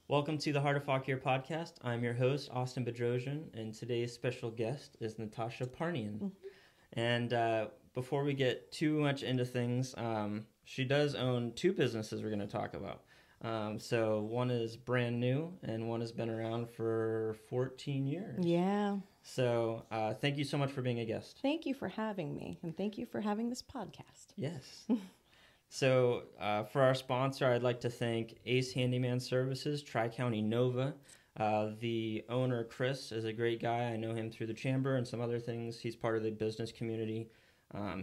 Welcome to the Heart of Fauquier podcast. I'm your host, Austin Bedrosian, and today's special guest is Natasha Parnian. Mm-hmm. And before we get too much into things, she does own two businesses we're going to talk about. So one is brand new, and one has been around for 14 years. Yeah. So thank you so much for being a guest. Thank you for having me, and thank you for having this podcast. Yes. So for our sponsor, I'd like to thank Ace Handyman Services, Tri-County Nova. The owner, Chris, is a great guy. I know him through the chamber and some other things. He's part of the business community.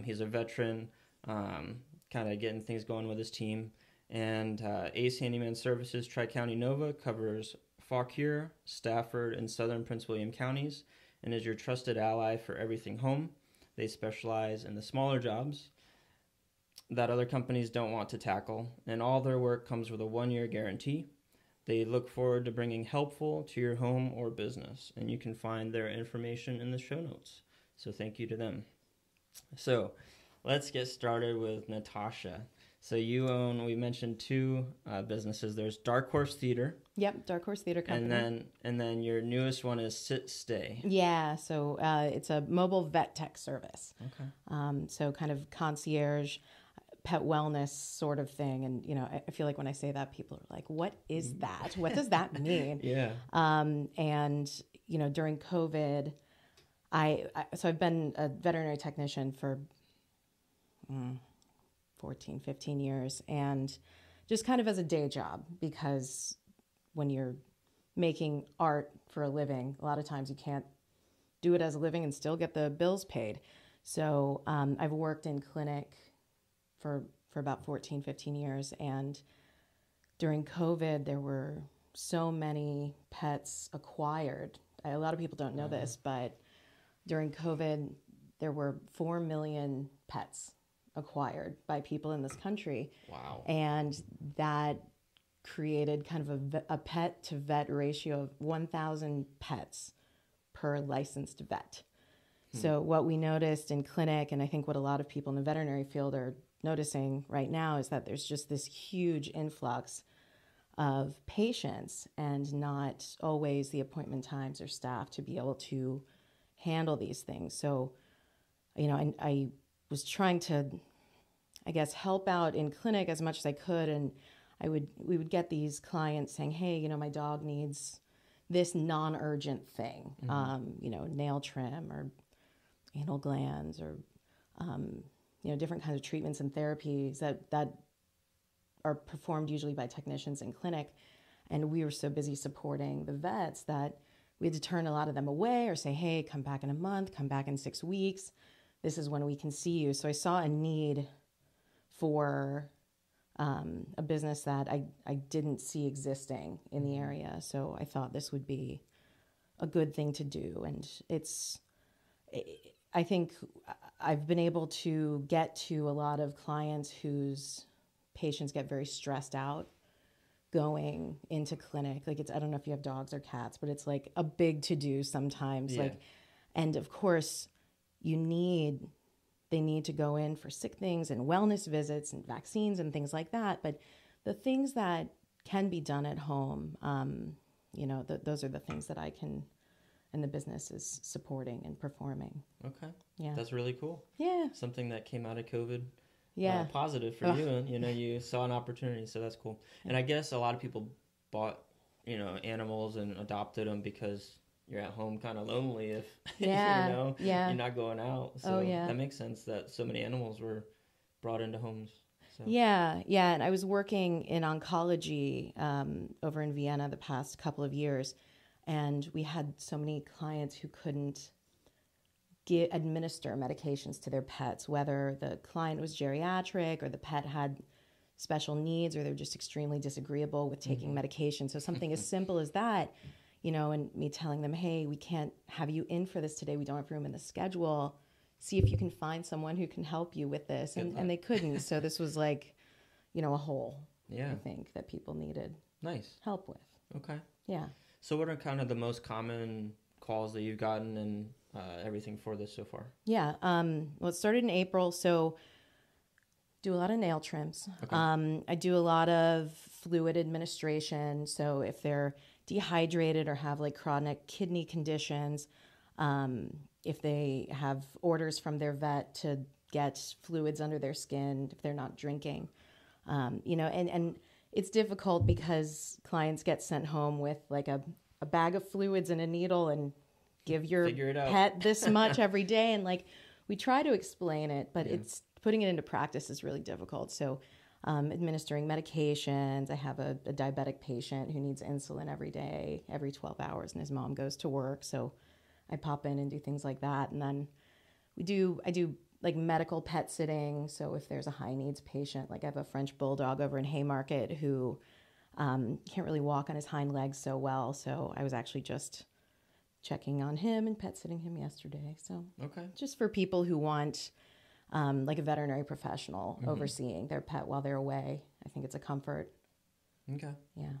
He's a veteran, kind of getting things going with his team. And Ace Handyman Services, Tri-County Nova covers Fauquier, Stafford, and southern Prince William counties and is your trusted ally for everything home. They specialize in the smaller jobs that other companies don't want to tackle, and all their work comes with a 1-year guarantee. They look forward to bringing helpful to your home or business, and you can find their information in the show notes. So thank you to them. So let's get started with Natasha. So you own, we mentioned two businesses. There's Dark Horse Theater. Yep, Dark Horse Theater Company. And then your newest one is Sit Stay. Yeah, so it's a mobile vet tech service. Okay. So kind of concierge, pet wellness sort of thing. And, you know, I feel like when I say that, people are like, what is that? What does that mean? Yeah. And, you know, during COVID, so I've been a veterinary technician for 14, 15 years, and just kind of as a day job, because when you're making art for a living, a lot of times you can't do it as a living and still get the bills paid. So I've worked in clinic for about 14, 15 years. And during COVID, there were so many pets acquired. A lot of people don't know this, but during COVID, there were 4 million pets acquired by people in this country. Wow. And that created kind of a pet to vet ratio of 1,000 pets per licensed vet. So what we noticed in clinic, and I think what a lot of people in the veterinary field are noticing right now, is that there's just this huge influx of patients and not always the appointment times or staff to be able to handle these things. So, you know, I was trying to, I guess, help out in clinic as much as I could. And we would get these clients saying, hey, you know, my dog needs this non-urgent thing, you know, nail trim or anal glands or, you know, different kinds of treatments and therapies that are performed usually by technicians in clinic. And we were so busy supporting the vets that we had to turn a lot of them away or say, hey, come back in a month, come back in 6 weeks. This is when we can see you. So I saw a need for a business that I didn't see existing in the area. So I thought this would be a good thing to do. And I think I've been able to get to a lot of clients whose patients get very stressed out going into clinic. Like I don't know if you have dogs or cats, but it's like a big to-do sometimes. Yeah. And of course they need to go in for sick things and wellness visits and vaccines and things like that. But the things that can be done at home, you know, those are the things that I can, and the business is supporting and performing. Okay. Yeah. That's really cool. Yeah. Something that came out of COVID. Yeah. Positive for you, and you know, you saw an opportunity, so that's cool. And I guess a lot of people bought, you know, animals and adopted them because you're at home kind of lonely if Yeah. you know Yeah. you're not going out. So yeah. that makes sense that so many animals were brought into homes. So. Yeah. And I was working in oncology over in Vienna the past couple of years, and we had so many clients who couldn't administer medications to their pets, whether the client was geriatric or the pet had special needs or they're just extremely disagreeable with taking medication. So something as simple as that, you know, and me telling them, hey, we can't have you in for this today. We don't have room in the schedule. See if you can find someone who can help you with this. And they couldn't. So this was like, you know, a hole, I think, that people needed help with. Okay. Yeah. So what are kind of the most common calls that you've gotten and everything for this so far? Yeah. Well, it started in April. So Do a lot of nail trims. Okay. I do a lot of fluid administration. So if they're dehydrated or have like chronic kidney conditions, if they have orders from their vet to get fluids under their skin, if they're not drinking, and it's difficult because clients get sent home with like a bag of fluids and a needle and give your Figure it out. pet this much every day. And like, we try to explain it, but it's putting it into practice is really difficult. So administering medications. I have a diabetic patient who needs insulin every day, every 12 hours, and his mom goes to work. So I pop in and do things like that. And then I do like medical pet sitting. So if there's a high needs patient, like I have a French bulldog over in Haymarket who can't really walk on his hind legs so well. So I was actually just checking on him and pet sitting him yesterday. So Okay. just for people who want like a veterinary professional overseeing their pet while they're away, I think it's a comfort. Okay. Yeah.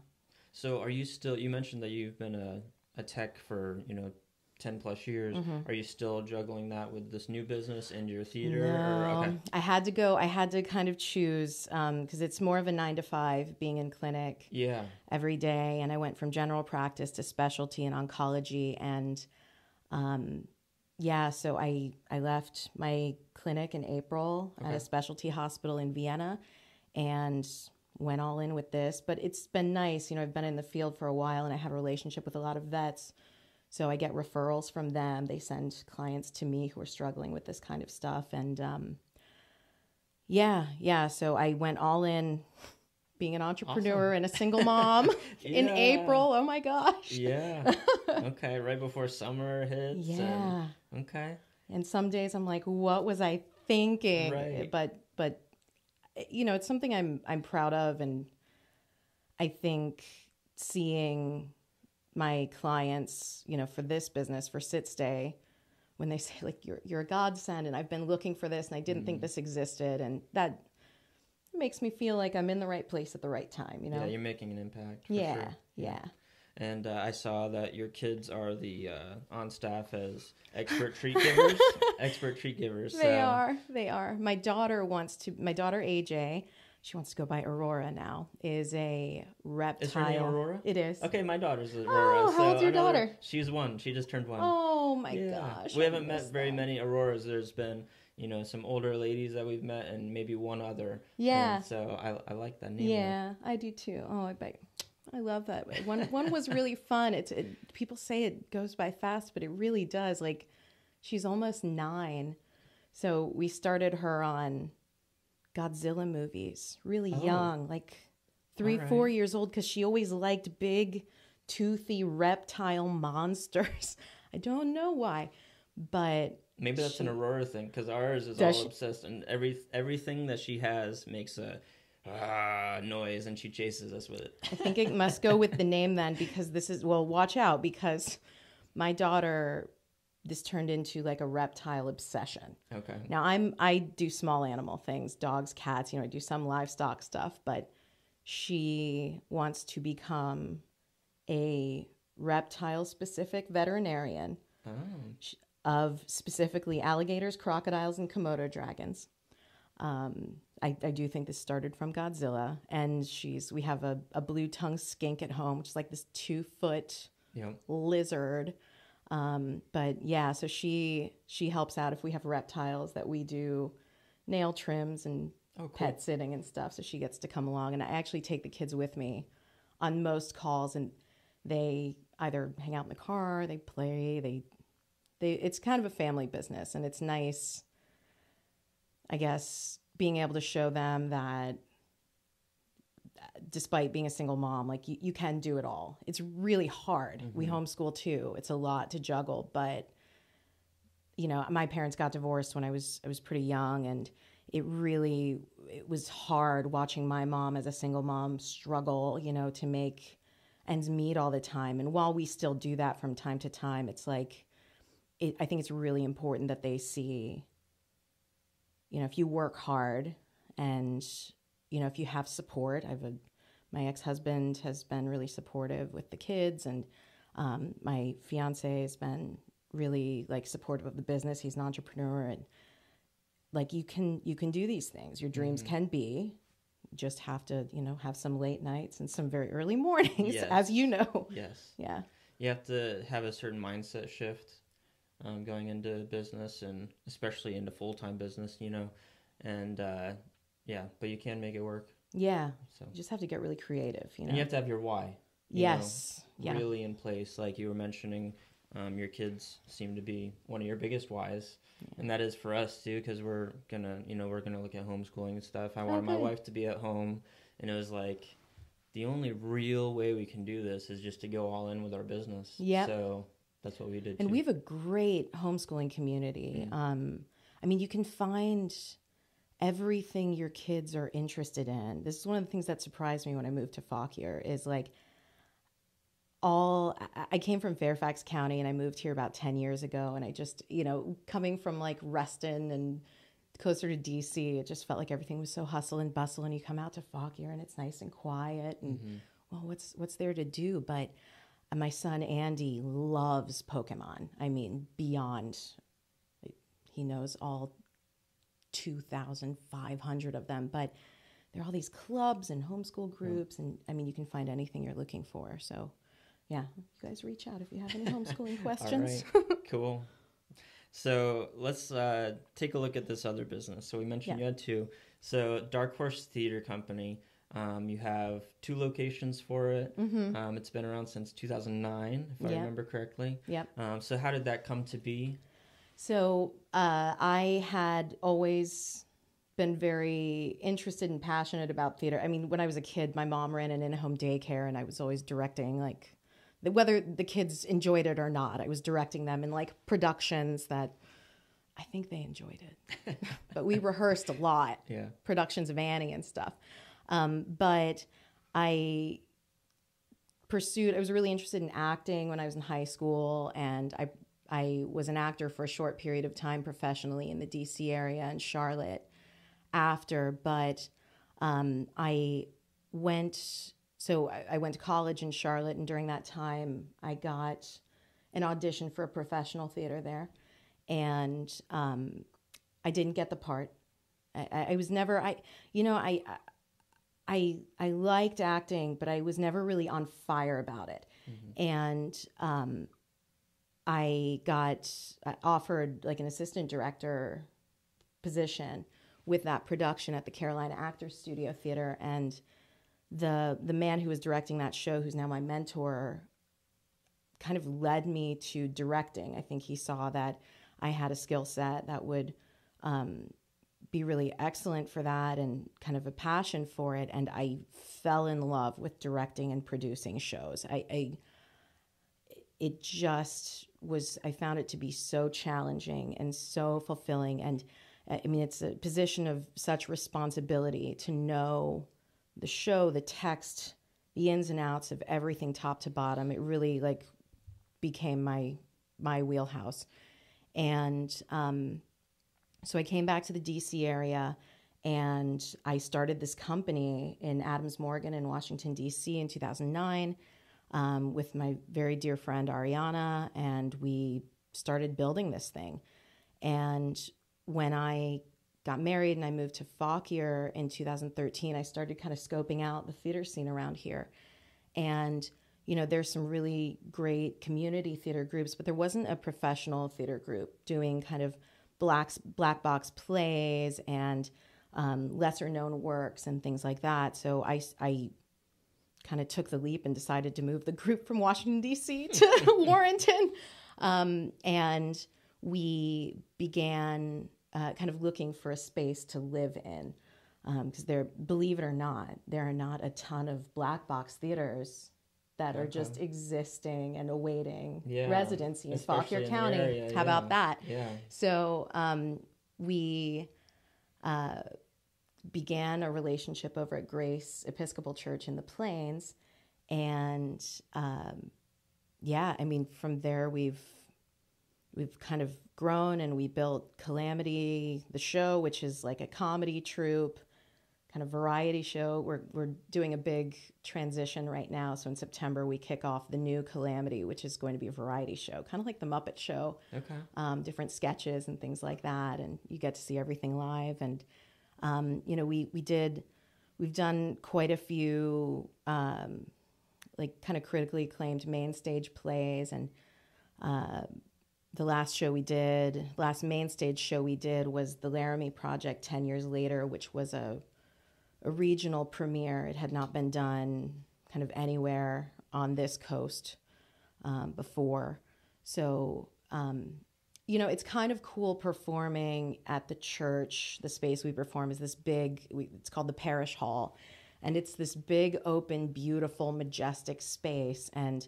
So are you still, you mentioned that you've been a tech for, 10 plus years. Are you still juggling that with this new business and your theater? No, Okay. I had to kind of choose because it's more of a 9 to 5 being in clinic Yeah. every day. And I went from general practice to specialty and oncology. And so I left my clinic in April at a specialty hospital in Vienna and went all in with this. But it's been nice. I've been in the field for a while and I have a relationship with a lot of vets. So I get referrals from them. They send clients to me who are struggling with this kind of stuff. And so I went all in being an entrepreneur and a single mom in April. Oh my gosh. Yeah. Okay. Right before summer hits. Yeah. Okay. And some days I'm like, what was I thinking? Right. But it's something I'm proud of. And I think seeing my clients, for this business, for Sit Stay, when they say like, you're a godsend and I've been looking for this and I didn't think this existed. And that makes me feel like I'm in the right place at the right time, Yeah, you're making an impact. For Yeah, sure. yeah. And I saw that your kids are the on staff as expert treat givers. Expert treat givers. They are. My daughter AJ, she wants to go by Aurora now, is a reptile. Is her name Aurora? It is. Okay, my daughter's Aurora. Oh, how old's your daughter? She's 1. She just turned 1. Oh my gosh. We haven't met very many Auroras. There's been, some older ladies that we've met and maybe one other. Yeah. And so I like that name. Yeah, I do too. Oh, I love that. One was really fun. People say it goes by fast, but it really does. Like, she's almost 9. So we started her on Godzilla movies, really young, like 4 years old, because she always liked big, toothy reptile monsters. I don't know why, but maybe that's an Aurora thing, because ours is all obsessed, and everything that she has makes a noise, and she chases us with it. I think it must go with the name then, because watch out, because my daughter, this turned into like a reptile obsession. Okay. Now I do small animal things, dogs, cats, I do some livestock stuff, but she wants to become a reptile specific veterinarian of specifically alligators, crocodiles, and Komodo dragons. I do think this started from Godzilla, and we have a blue tongue skink at home, which is like this 2-foot lizard. But yeah, so she helps out if we have reptiles that we do nail trims and pet sitting and stuff. So she gets to come along, and I actually take the kids with me on most calls, and they either hang out in the car, they play, it's kind of a family business, and it's nice, I guess, being able to show them that despite being a single mom, like you can do it all. It's really hard. We homeschool too. It's a lot to juggle, but my parents got divorced when I was pretty young, and it was hard watching my mom as a single mom struggle, to make ends meet all the time. And while we still do that from time to time, it's like, I think it's really important that they see, if you work hard and, if you have support. My ex-husband has been really supportive with the kids, and my fiance has been really like supportive of the business. He's an entrepreneur, and like you can do these things. Your dreams can be. You just have to, have some late nights and some very early mornings, Yes. as you know. Yes. Yeah. You have to have a certain mindset shift going into business, and especially into full-time business, and but you can make it work. Yeah. So You just have to get really creative, and you have to have your why. Yes. Yeah. Really in place, like you were mentioning. Your kids seem to be one of your biggest whys, and that is for us too, because we're gonna look at homeschooling and stuff. I wanted my wife to be at home, and it was like the only real way we can do this is just to go all in with our business. Yeah. So that's what we did. And too. we have a great homeschooling community. I mean, you can find everything your kids are interested in. This is one of the things that surprised me when I moved to Fauquier is like I came from Fairfax County and I moved here about 10 years ago. And I just, coming from like Reston and closer to DC, it just felt like everything was so hustle and bustle. And you come out to Fauquier and it's nice and quiet. And well, what's there to do? But my son Andy loves Pokemon. I mean, beyond. He knows all 2,500 of them. But there are all these clubs and homeschool groups. And I mean, you can find anything you're looking for. So yeah, you guys reach out if you have any homeschooling questions. All right. Cool. So let's take a look at this other business. So we mentioned you had two. So Dark Horse Theater Company, you have 2 locations for it. It's been around since 2009, if I remember correctly. Yep. So how did that come to be? So I had always been very interested and passionate about theater. I mean, when I was a kid, my mom ran an in-home daycare, and I was always directing, like, whether the kids enjoyed it or not, I was directing them in like productions that I think they enjoyed it. But we rehearsed a lot, productions of Annie and stuff. But I was really interested in acting when I was in high school, and I was an actor for a short period of time professionally in the DC area and Charlotte after. But I went to college in Charlotte, and during that time, I got an audition for a professional theater there, and I didn't get the part. I was never I liked acting, but I was never really on fire about it, and I got offered like an assistant director position with that production at the Carolina Actors Studio Theater, and the man who was directing that show, who's now my mentor, kind of led me to directing. I think he saw that I had a skill set that would be really excellent for that, and kind of a passion for it. And I fell in love with directing and producing shows. It just was, I found it to be so challenging and so fulfilling. And I mean, it's a position of such responsibility to know the show, the text, the ins and outs of everything top to bottom. It really like became my wheelhouse. And so I came back to the DC area, and I started this company in Adams Morgan in Washington, DC in 2009 with my very dear friend Ariana, and we started building this thing. And when I got married and I moved to Fauquier in 2013, I started kind of scoping out the theater scene around here. And, there's some really great community theater groups, but there wasn't a professional theater group doing kind of black box plays and lesser known works and things like that. So I kind of took the leap and decided to move the group from Washington, D.C. to Warrenton. And we began kind of looking for a space to live in. Because believe it or not, there are not a ton of black box theaters that are just existing and awaiting residency in Fauquier County. Area, How about that? Yeah. So we began a relationship over at Grace Episcopal Church in the Plains. And from there we've kind of grown, and we built Calamity, the show, which is like a comedy troupe, kind of variety show. We're doing a big transition right now. So in September, we kick off the new Calamity, which is going to be a variety show, kind of like the Muppet Show. Okay. Different sketches and things like that. And you get to see everything live. And, we've done quite a few, like kind of critically acclaimed main stage plays. And the last main stage show we did was the Laramie Project 10 years later, which was a regional premiere. It had not been done kind of anywhere on this coast before. So, it's kind of cool performing at the church. The space we perform is this it's called the Parish Hall. And it's this big, open, beautiful, majestic space. And,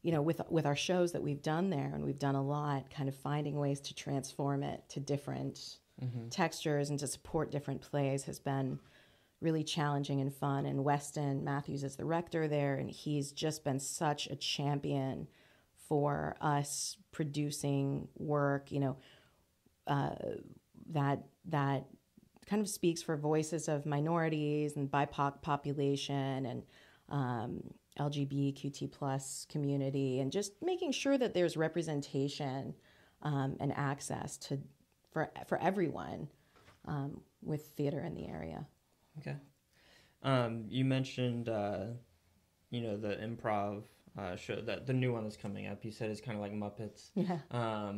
with our shows that we've done there, and we've done a lot, kind of finding ways to transform it to different textures and to support different plays has been really challenging and fun. And Weston Matthews is the rector there, and he's just been such a champion for us producing work, that kind of speaks for voices of minorities and BIPOC population and LGBTQT plus community, and just making sure that there's representation and access for everyone with theater in the area. Okay. You mentioned, the improv show, that the new one that's coming up. You said it's kind of like Muppets. Yeah.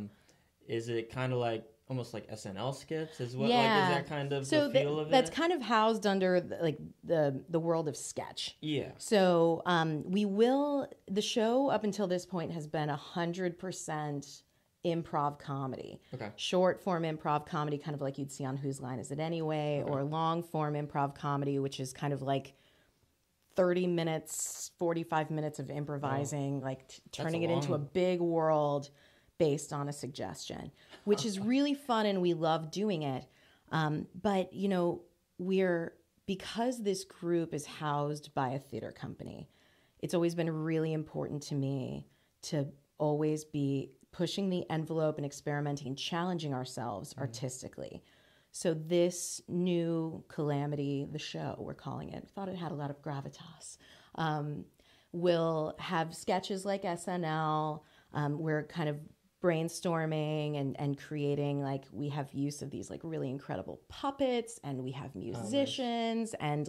Is it kind of like almost like SNL skits? Is Yeah. is that kind of the feel of it? That's kind of housed under the world of sketch. Yeah. So the show up until this point has been 100% improv comedy. Okay. Short form improv comedy, kind of like you'd see on Whose Line Is It Anyway, or long form improv comedy, which is kind of like 30 minutes, 45 minutes of improvising, turning it into a big world based on a suggestion, which is really fun, and we love doing it. But, because this group is housed by a theater company, it's always been really important to me to always be pushing the envelope and experimenting and challenging ourselves artistically. So this new Calamity, the show, we're calling it, thought it had a lot of gravitas, will have sketches like SNL. We're kind of brainstorming and creating, we have use of these really incredible puppets, and we have musicians, and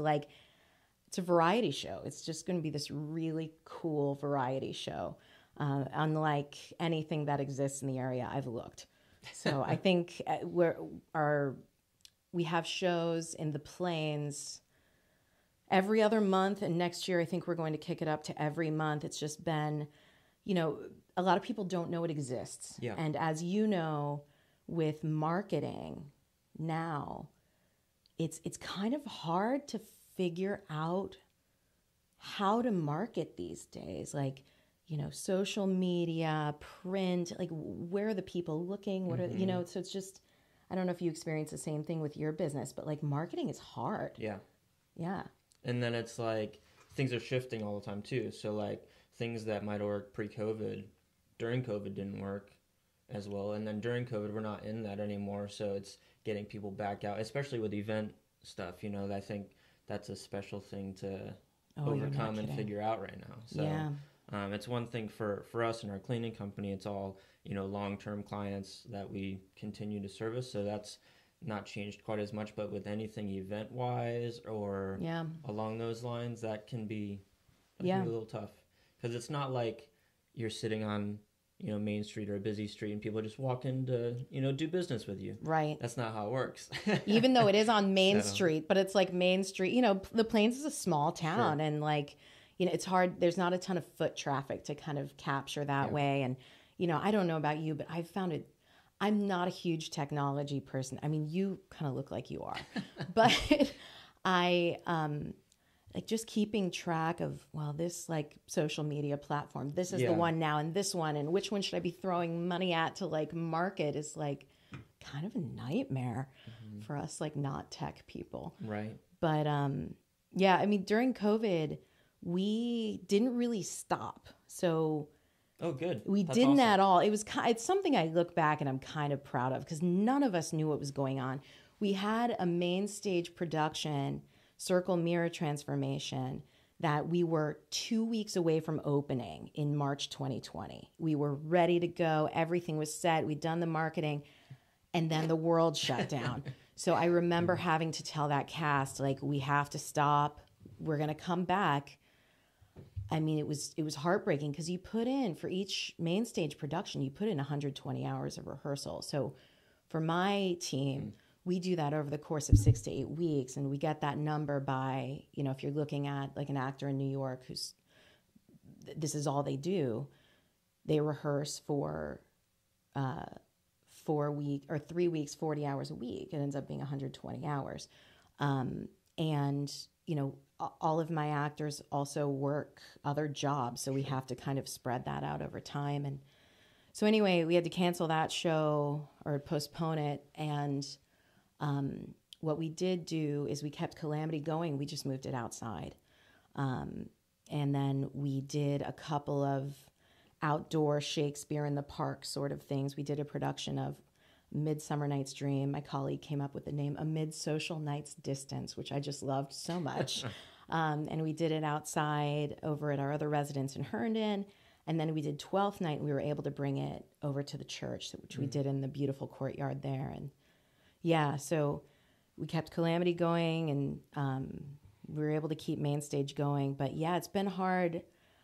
it's a variety show. It's just going to be this really cool variety show, unlike anything that exists in the area I've looked. So I think we have shows in the Plains every other month, and next year I think we're going to kick it up to every month. It's just been, a lot of people don't know it exists. Yeah. And as you know, with marketing now, it's kind of hard to figure out how to market these days. Social media, print, where are the people looking? What are, so it's just, I don't know if you experience the same thing with your business, but marketing is hard. Yeah. Yeah. And then it's things are shifting all the time too. So things that might work pre-COVID, during COVID didn't work as well. And then during COVID, we're not in that anymore. So it's getting people back out, especially with event stuff. I think that's a special thing to overcome and figure out right now. So yeah. It's one thing for us and our cleaning company. It's all, long-term clients that we continue to service. So that's not changed quite as much. But with anything event-wise or along those lines, that can be a little tough. Because it's not like you're sitting on, Main Street or a busy street and people just walk in to, do business with you. Right. That's not how it works. Even though it is on Main Street, but it's Main Street, the Plains is a small town, Sure. and it's hard. There's not a ton of foot traffic to kind of capture that way. And, I don't know about you, but I've found it, I'm not a huge technology person. I mean, you kind of look like you are, but I, just keeping track of, this social media platform, this is the one now, and this one, and which one should I be throwing money at to market is kind of a nightmare for us not tech people. Right. But during COVID, we didn't really stop. So oh, good. We That's didn't awesome. at all. It's something I look back and I'm kind of proud of, because none of us knew what was going on. We had a main stage production circle mirror transformation that we were 2 weeks away from opening in March 2020. We were ready to go. Everything was set. We'd done the marketing, and then the world shut down. So I remember having to tell that cast, like, we have to stop. We're going to come back. I mean, it was heartbreaking because you put in, for each main stage production, you put in 120 hours of rehearsal. So for my team, we do that over the course of 6 to 8 weeks, and we get that number by, you know, if you're looking at like an actor in New York who's, this is all they do, they rehearse for 3 weeks, 40 hours a week. It ends up being 120 hours. And, you know, all of my actors also work other jobs, so we have to kind of spread that out over time. And so anyway, we had to cancel that show or postpone it. And what we did do is we kept Calamity going. We just moved it outside. And then we did a couple of outdoor Shakespeare in the Park sort of things. We did a production of Midsummer Night's Dream. My colleague came up with the name Amid Social Night's Distance, which I just loved so much. And we did it outside over at our other residence in Herndon. And then we did Twelfth Night, and we were able to bring it over to the church, which we did in the beautiful courtyard there. And yeah, so we kept Calamity going, and we were able to keep Main Stage going. But yeah, it's been hard.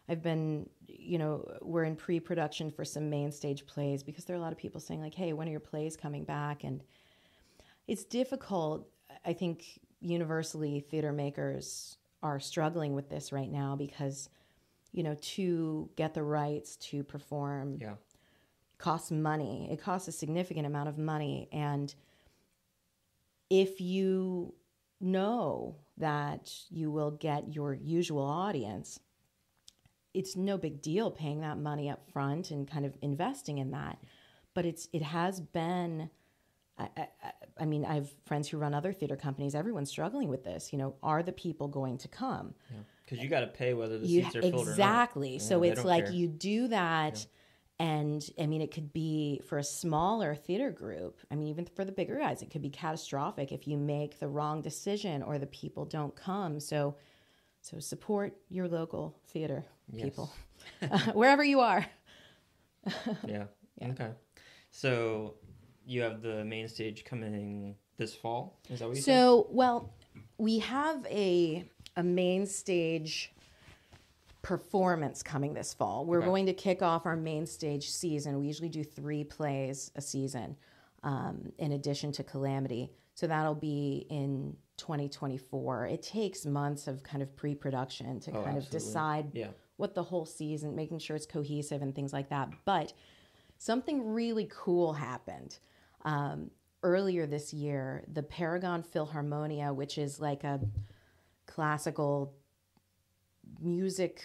I've been, you know, we're in pre-production for some Main Stage plays because there are a lot of people saying like, hey, when are your plays coming back? And it's difficult. I think universally theater makers are struggling with this right now because, you know, to get the rights to perform costs money. It costs a significant amount of money. And if you know that you will get your usual audience, it's no big deal paying that money up front and kind of investing in that. But it has been, I mean, I have friends who run other theater companies. Everyone's struggling with this. You know, are the people going to come? Yeah, because you got to pay whether the seats are filled or not. Exactly. Yeah, so it's like care. You do that, and I mean, it could be for a smaller theater group. I mean, even for the bigger guys, it could be catastrophic if you make the wrong decision or the people don't come. So support your local theater people, wherever you are. Yeah. Okay. So you have the Main Stage coming this fall. Is that what you said? So, well, we have a Main Stage performance coming this fall. We're going to kick off our Main Stage season. We usually do 3 plays a season, in addition to Calamity. So that'll be in 2024. It takes months of kind of pre-production to kind of decide what the whole season, making sure it's cohesive and things like that. But something really cool happened. Earlier this year, the Paragon Philharmonia, which is like a classical music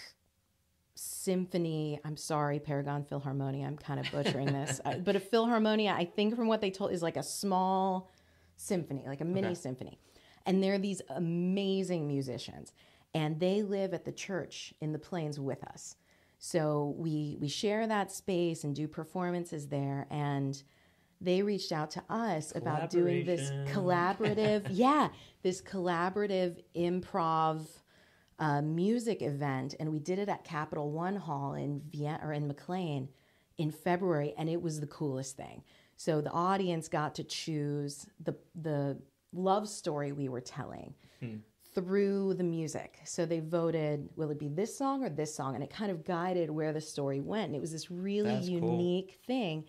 symphony. I'm sorry, Paragon Philharmonia. I'm kind of butchering this. But a Philharmonia, I think from what they told, is like a small symphony, like a mini symphony. And they're these amazing musicians. And they live at the church in the Plains with us. So we share that space and do performances there. And they reached out to us about doing this collaborative, this collaborative improv music event. And we did it at Capital One Hall in Vienna, or in McLean, in February. And it was the coolest thing. So the audience got to choose the love story we were telling through the music. So they voted, will it be this song or this song? And it kind of guided where the story went. And it was this really unique thing.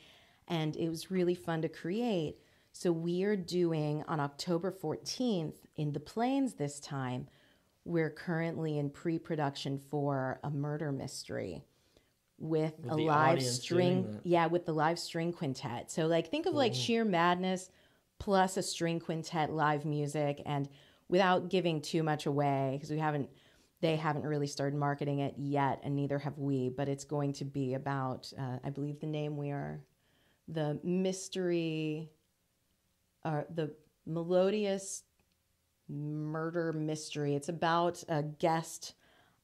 And it was really fun to create. So we are doing on October 14th in the Plains this time. We're currently in pre-production for a murder mystery with a live string, with the live string quintet. So like think of like Sheer Madness plus a string quintet, live music, and without giving too much away, because they haven't really started marketing it yet, and neither have we, but it's going to be about, I believe the name the mystery, the Melodious Murder Mystery. It's about a guest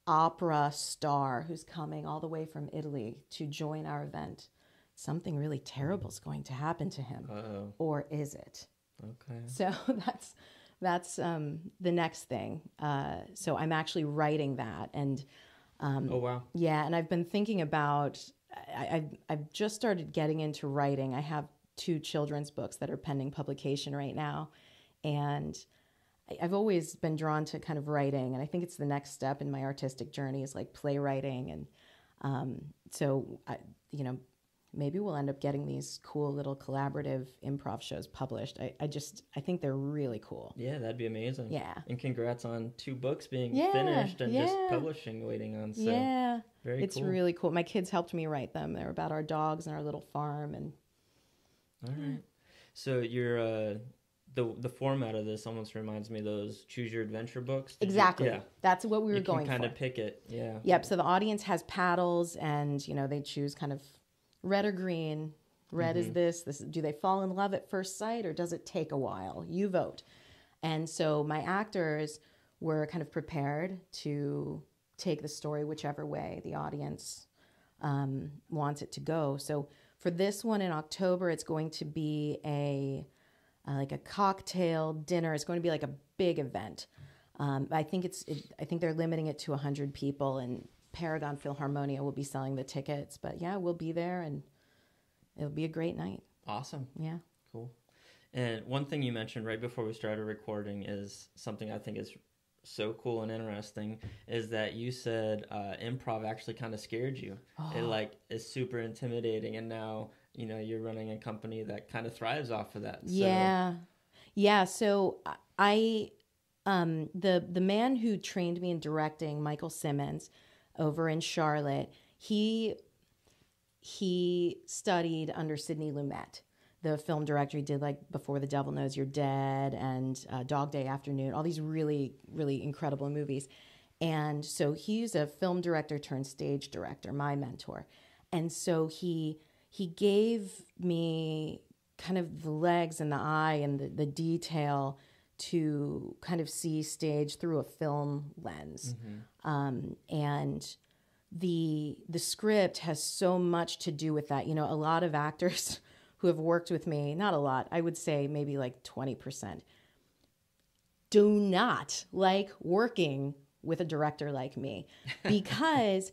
opera star who's coming all the way from Italy to join our event. Something really terrible is going to happen to him. Uh-oh. Or is it? Okay. So that's the next thing. So I'm actually writing that, and Oh, wow. yeah, and I've been thinking about. I've just started getting into writing. I have 2 children's books that are pending publication right now, and I've always been drawn to kind of writing, and I think it's the next step in my artistic journey is like playwriting, and so maybe we'll end up getting these cool little collaborative improv shows published. I think they're really cool. Yeah, that'd be amazing. Yeah. And congrats on 2 books being Yeah, finished and just yeah. publishing, waiting on. So Yeah, very it's cool. really cool. My kids helped me write them. They're about our dogs and our little farm, and All right. So your the format of this almost reminds me of those Choose Your Adventure books. exactly. Yeah. That's what we were You can going kind for. of pick it. Yeah. Yep. So the audience has paddles, and they choose kind of red or green. Red is this. Do they fall in love at first sight, or does it take a while? You vote. And so my actors were kind of prepared to take the story whichever way the audience wants it to go. So for this one in October, it's going to be like a cocktail dinner. It's going to be like a big event. I think they're limiting it to 100 people, and Paragon Philharmonia will be selling the tickets. But yeah, we'll be there, and it'll be a great night. Awesome. Yeah. Cool. And one thing you mentioned right before we started recording is something I think is so cool and interesting, is that you said improv actually kind of scared you. It is super intimidating, and now you're running a company that kind of thrives off of that. So. Yeah. So I the man who trained me in directing, Michael Simmons, over in Charlotte, he studied under Sidney Lumet, the film director. He did like Before the Devil Knows You're Dead and Dog Day Afternoon, all these really, really incredible movies. And so he's a film director turned stage director, my mentor. And so he gave me kind of the legs and the eye and the detail to kind of see stage through a film lens. And the script has so much to do with that. A lot of actors who have worked with me, not a lot, I would say maybe like 20%, do not like working with a director like me, because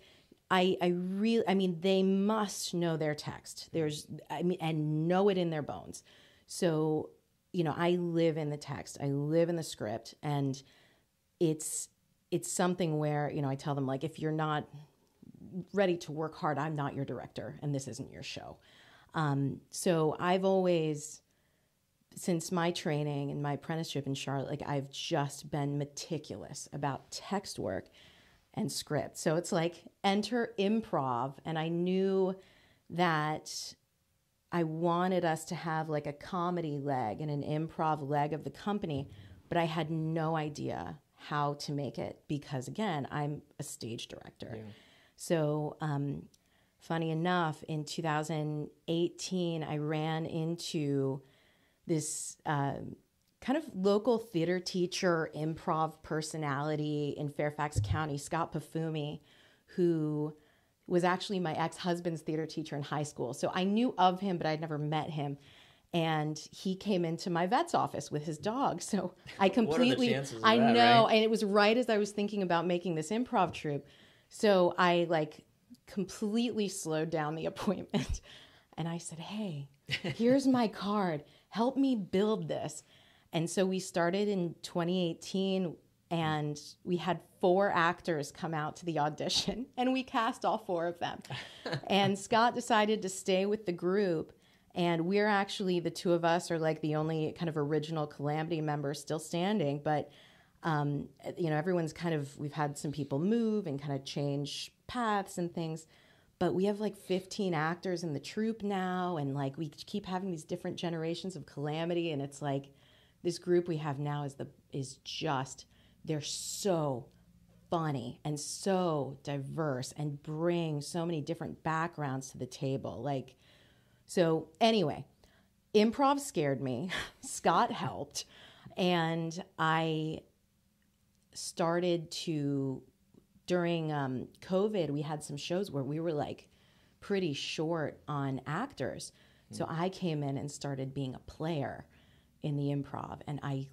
they must know their text. And know it in their bones. So, I live in the text, I live in the script, and it's something where, I tell them, like, if you're not ready to work hard, I'm not your director, and this isn't your show. So I've always, since my training and my apprenticeship in Charlotte, I've just been meticulous about text work and script. So it's like, enter improv, and I knew that I wanted us to have like a comedy leg and an improv leg of the company, but I had no idea how to make it because, again, I'm a stage director. Yeah. So funny enough, in 2018, I ran into this kind of local theater teacher, improv personality in Fairfax County, Scott Pafumi, who was actually my ex-husband's theater teacher in high school. So I knew of him, but I'd never met him. And he came into my vet's office with his dog. So I completely, what are the chances of I that, know. right? And it was right as I was thinking about making this improv troupe. So I completely slowed down the appointment. And I said, hey, here's my card. Help me build this. And so we started in 2018, and we had 4 actors come out to the audition, and we cast all 4 of them. And Scott decided to stay with the group, and we're actually, the 2 of us are like the only kind of original Calamity members still standing. But, everyone's we've had some people move and kind of change paths and things. But we have 15 actors in the troupe now, and we keep having these different generations of Calamity, and it's this group we have now is just, they're so funny and so diverse and bring so many different backgrounds to the table. So anyway, improv scared me. Scott helped. And I started to, during COVID, we had some shows where we were pretty short on actors. So I came in and started being a player in the improv, and I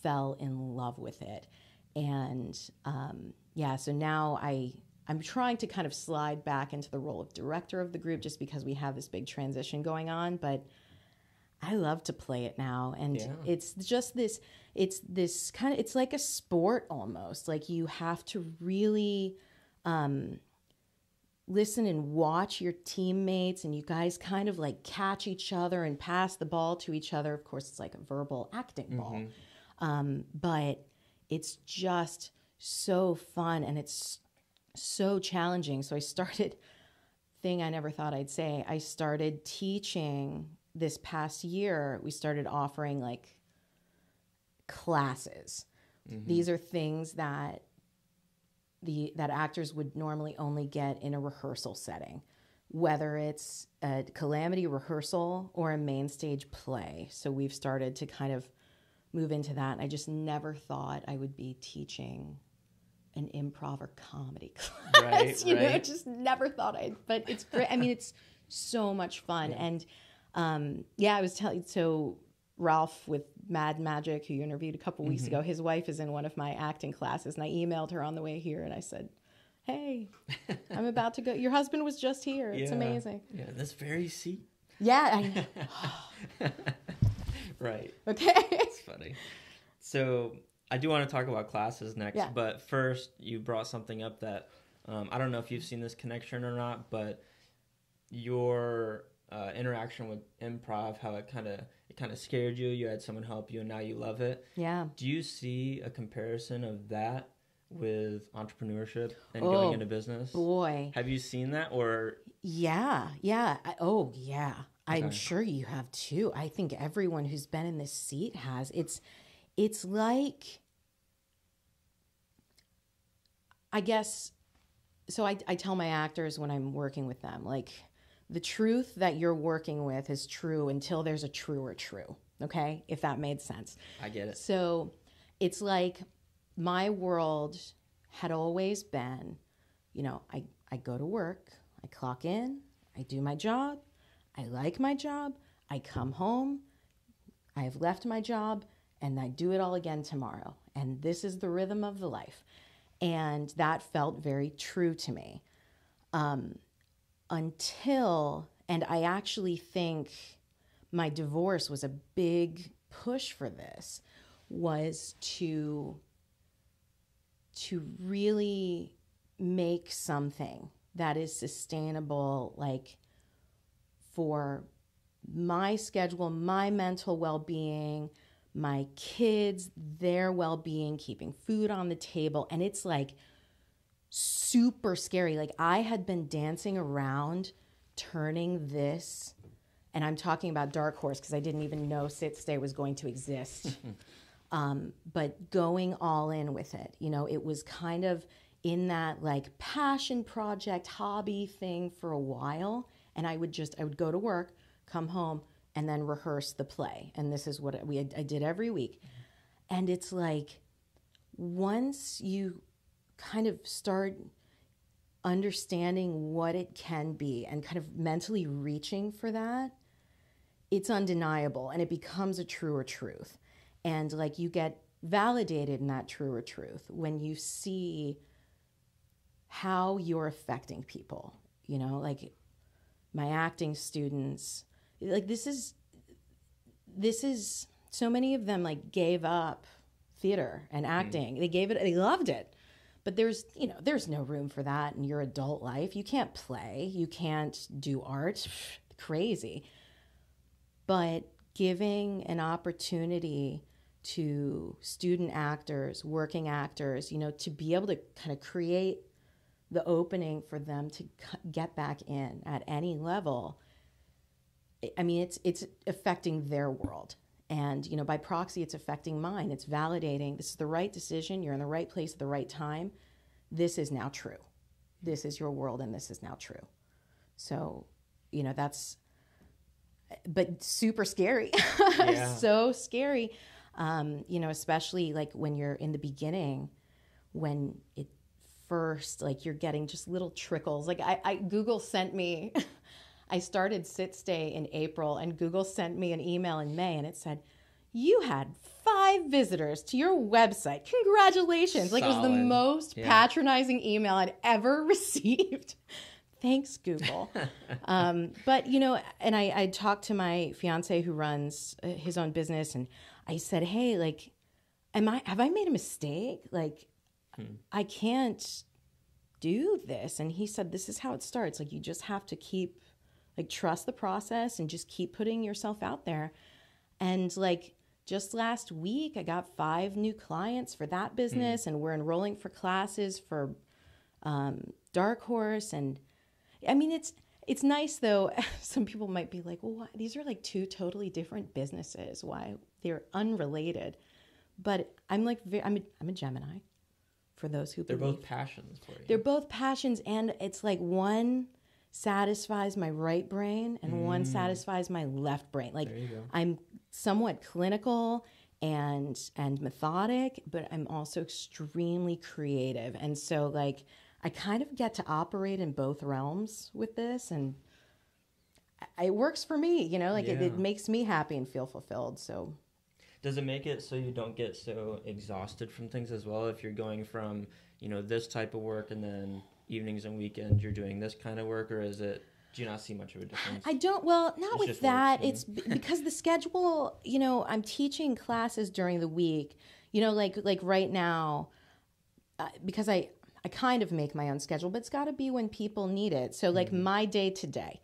fell in love with it. And so now I'm trying to kind of slide back into the role of director of the group just because we have this big transition going on. But I love to play it now. And it's just this kind of, it's like a sport almost. Like you have to really listen and watch your teammates, and you guys kind of like catch each other and pass the ball to each other. Of course, it's like a verbal acting ball. But it's just so fun and it's so challenging. So I started, thing I never thought I'd say, I started teaching this past year. We started offering like classes. These are things that that actors would normally only get in a rehearsal setting, whether it's a calamity rehearsal or a main stage play. So we've started to kind of move into that. And I just never thought I would be teaching an improv or comedy class. You know, just never thought but it's great. I mean, it's so much fun. And I was telling, so Ralph with Mad Magic, who you interviewed a couple weeks ago, his wife is in one of my acting classes, and I emailed her on the way here and I said, hey, I'm about to go. Your husband was just here. It's amazing. Yeah, this very seat. Yeah, I know. Right. Okay. It's funny. So I do want to talk about classes next, but first you brought something up that I don't know if you've seen this connection or not, but your interaction with improv, how it kind of scared you. You had someone help you, and now you love it. Yeah. Do you see a comparison of that with entrepreneurship and going into business? Boy, have you seen that? Or yeah. I'm sure you have too. I think everyone who's been in this seat has. It's like, I guess. So I tell my actors when I'm working with them, like, the truth that you're working with is true until there's a truer true, okay? If that made sense. I get it. So it's like my world had always been, you know, I go to work, I clock in, I do my job, I like my job, I come home, I have left my job, and I do it all again tomorrow. And this is the rhythm of the life. And that felt very true to me. Until, and I actually think my divorce was a big push for this, was to really make something that is sustainable, like for my schedule, my mental well-being, my kids, their well-being, keeping food on the table. And it's like super scary. Like I had been dancing around turning this, and I'm talking about Dark Horse because I didn't even know Sit Stay was going to exist. But going all in with it, you know, it was kind of in that like passion project, hobby thing for a while. And I would go to work, come home, and then rehearse the play. And this is what I did every week. And it's like, once you kind of start understanding what it can be and kind of mentally reaching for that, it's undeniable and it becomes a truer truth. And like you get validated in that truer truth when you see how you're affecting people, you know, like my acting students, like this is so many of them like gave up theater and acting. They loved it. But there's no room for that in your adult life. You can't play, you can't do art, crazy. But giving an opportunity to student actors, working actors, you know, to be able to kind of create the opening for them to get back in at any level. I mean, it's affecting their world. And, you know, by proxy, it's affecting mine. It's validating this is the right decision. You're in the right place at the right time. This is now true. This is your world, and this is now true. So, you know, but super scary. So scary. You know, especially like when you're in the beginning, when it first, like you're getting just little trickles. Like Google sent me... I started Sit Stay in April, and Google sent me an email in May, and it said, you had 5 visitors to your website. Congratulations. Like, it was the Solid. most patronizing email I'd ever received. Thanks, Google. But, you know, and I talked to my fiance who runs his own business, and I said, hey, like, have I made a mistake? Like, I can't do this. And he said, this is how it starts. Like, you just have to keep, like, trust the process and just keep putting yourself out there. And like, just last week, I got 5 new clients for that business, and we're enrolling for classes for Dark Horse. And I mean, it's nice though. Some people might be like, well, these are like 2 totally different businesses. Why? They're unrelated. But I'm like, I'm a Gemini. For those who They're believe. both passions for you. They're both passions, and it's like one satisfies my right brain and one satisfies my left brain. Like, there you go. I'm somewhat clinical and methodic, but I'm also extremely creative. And so like, I kind of get to operate in both realms with this, and it works for me, you know, like it makes me happy and feel fulfilled. So does it make it so you don't get so exhausted from things as well? If you're going from, you know, this type of work and then evenings and weekends you're doing this kind of work, or is it, do you not see much of a difference? I don't, well, not with that. Works, it's because the schedule, you know, I'm teaching classes during the week, you know, like right now, because I kind of make my own schedule, but it's got to be when people need it. So like my day to day,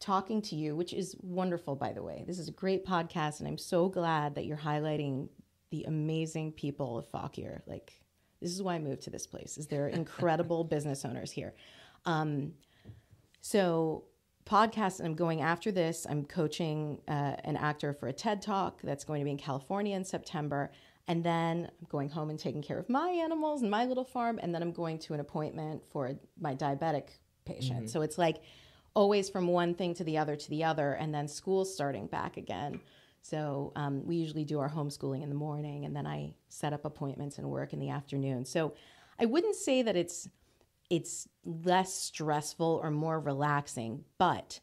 talking to you, which is wonderful, by the way. This is a great podcast, and I'm so glad that you're highlighting the amazing people of Fauquier. Like, this is why I moved to this place, is there are incredible business owners here. So podcast, and I'm going after this. I'm coaching an actor for a TED Talk that's going to be in California in September. And then I'm going home and taking care of my animals and my little farm. And then I'm going to an appointment for my diabetic patient. So it's like always from one thing to the other, and then school's starting back again. So we usually do our homeschooling in the morning, and then I set up appointments and work in the afternoon. So I wouldn't say that it's less stressful or more relaxing, but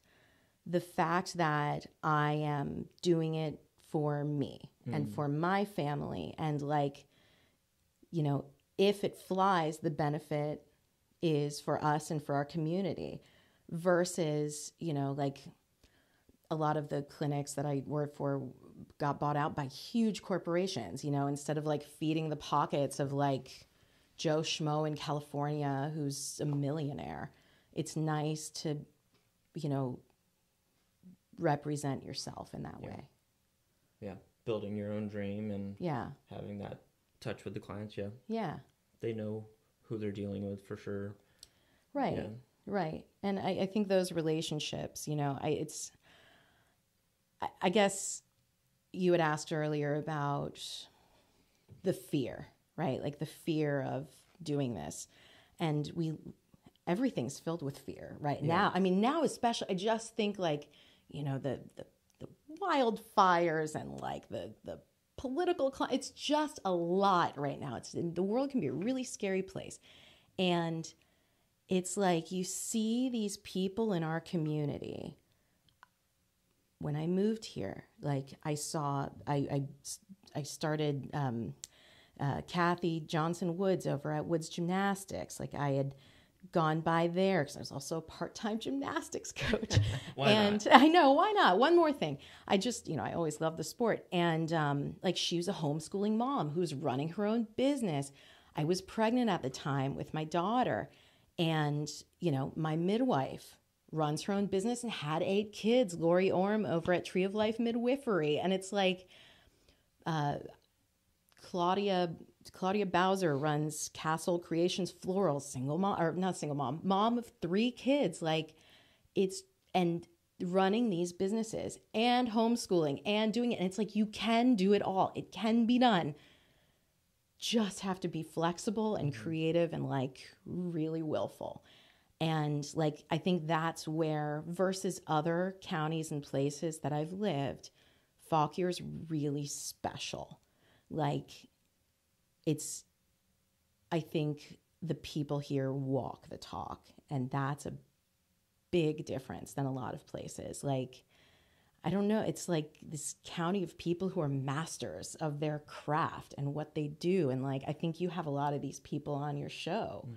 the fact that I am doing it for me and for my family, and like, you know, if it flies, the benefit is for us and for our community, versus, you know, like a lot of the clinics that I work for got bought out by huge corporations, you know, instead of like feeding the pockets of like Joe Schmo in California who's a millionaire. It's nice to, you know, represent yourself in that way. Yeah. Building your own dream and having that touch with the clients. Yeah. They know who they're dealing with for sure. Right. Yeah. Right. And I think those relationships, you know, I guess you had asked earlier about the fear, right? Like the fear of doing this. And everything's filled with fear right now. I mean, now especially, I just think like, you know, the wildfires and like the political, it's just a lot right now. The world can be a really scary place. And it's like you see these people in our community. When I moved here, like I started Kathy Johnson Woods over at Woods Gymnastics. Like I had gone by there because I was also a part-time gymnastics coach. Why not? I know, why not? One more thing. I just, you know, I always loved the sport. And like she was a homeschooling mom who was running her own business. I was pregnant at the time with my daughter. And, you know, my midwife runs her own business and had 8 kids, Lori Orm over at Tree of Life Midwifery. And it's like Claudia Bowser runs Castle Creations Florals, mom of 3 kids. Like and running these businesses and homeschooling and doing it. And it's like, you can do it all. It can be done. Just have to be flexible and creative and like really willful. And like, I think that's where, versus other counties and places that I've lived, Fauquier is really special. Like I think the people here walk the talk, and that's a big difference than a lot of places. Like, I don't know. It's like this county of people who are masters of their craft and what they do. And like, I think you have a lot of these people on your show.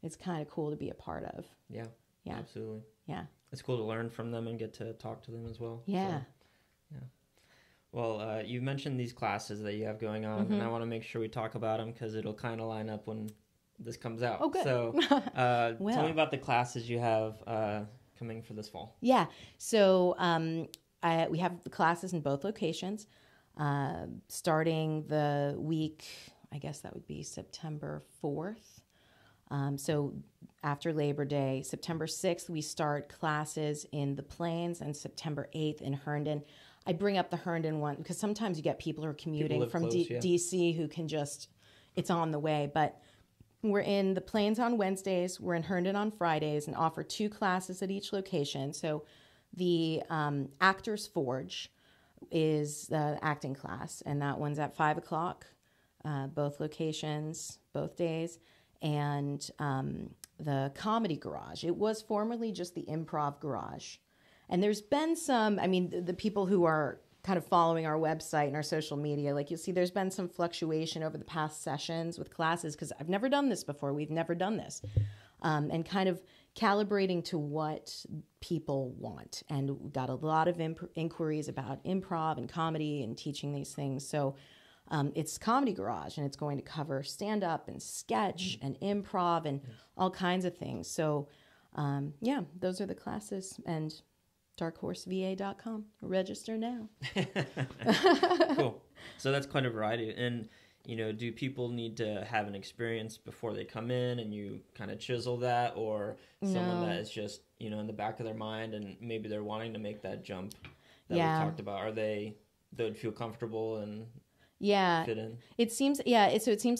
It's kind of cool to be a part of. Yeah. Yeah. Absolutely. Yeah. It's cool to learn from them and get to talk to them as well. Yeah. So, yeah. Well, you mentioned these classes that you have going on, and I want to make sure we talk about them because it'll kind of line up when this comes out. Oh, good. So tell me about the classes you have coming for this fall. Yeah. So we have the classes in both locations, starting the week, I guess that would be September 4th. So after Labor Day, September 6th, we start classes in the Plains, and September 8th in Herndon. I bring up the Herndon one because sometimes you get people who are commuting from close, DC who can it's on the way. But we're in the Plains on Wednesdays, we're in Herndon on Fridays, and offer 2 classes at each location. So the Actors Forge is the acting class, and that one's at 5 o'clock, both locations, both days. And the Comedy Garage. It was formerly just the Improv Garage. And there's been some, the people who are kind of following our website and our social media, like you'll see there's been some fluctuation over the past sessions with classes because I've never done this before. We've never done this. And kind of calibrating to what people want. And we got a lot of inquiries about improv and comedy and teaching these things. So it's Comedy Garage, and it's going to cover stand-up and sketch and improv and all kinds of things. So, those are the classes. And darkhorseva.com. Register now. Cool. So that's quite a variety. And, do people need to have an experience before they come in and you kind of chisel that, or someone that is just, in the back of their mind and maybe they're wanting to make that jump that we talked about? They would feel comfortable and fit in? It seems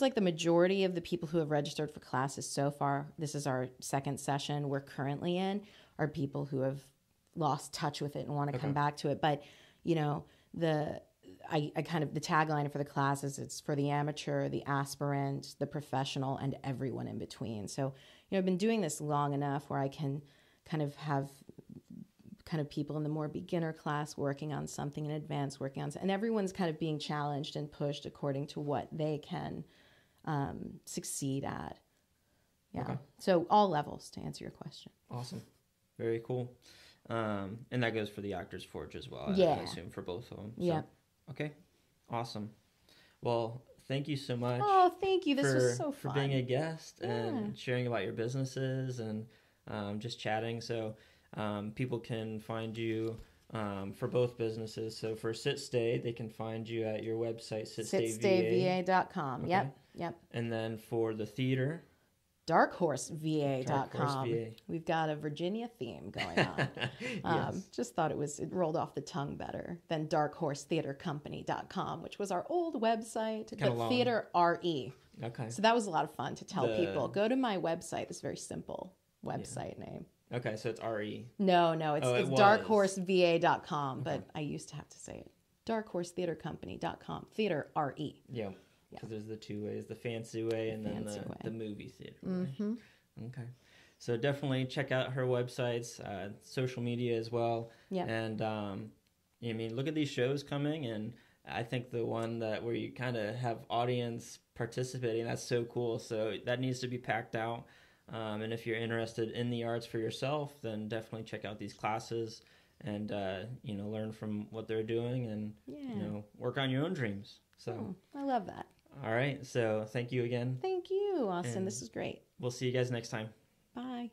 like the majority of the people who have registered for classes so far, this is our second session we're currently in, are people who have lost touch with it and want to come back to it. But, the tagline for the classes, it's for the amateur, the aspirant, the professional, and everyone in between. So, I've been doing this long enough where I can kind of have people in the more beginner class working on something in advance, and everyone's kind of being challenged and pushed according to what they can succeed at. Yeah. Okay. So all levels, to answer your question. Awesome. Very cool. And that goes for the Actors Forge as well, I assume, for both of them. So. Yeah. Okay. Awesome. Well, thank you so much. Oh, thank you. This was so fun. For being a guest and sharing about your businesses and just chatting. So people can find you for both businesses. So for Sit Stay, they can find you at your website, sitstayva.com. Okay. Yep. And then for the theater, darkhorseva.com. We've got a Virginia theme going on. Yes. Just thought it rolled off the tongue better than darkhorsetheatercompany.com, which was our old website, but Theater RE. Okay. So that was a lot of fun to tell people. Go to my website. This very simple website name. Okay, so it's RE. No, it's darkhorseva.com, but I used to have to say it. darkhorsetheatercompany.com. Theater RE. Yeah. Because there's the 2 ways, the fancy way and then the movie theater way. Okay. So definitely check out her websites, social media as well. Yeah. And, look at these shows coming, and I think the one where you kind of have audience participating, that's so cool. So that needs to be packed out. And if you're interested in the arts for yourself, then definitely check out these classes and, learn from what they're doing and, work on your own dreams. So I love that. All right. So thank you again. Thank you, Austin. This is great. We'll see you guys next time. Bye.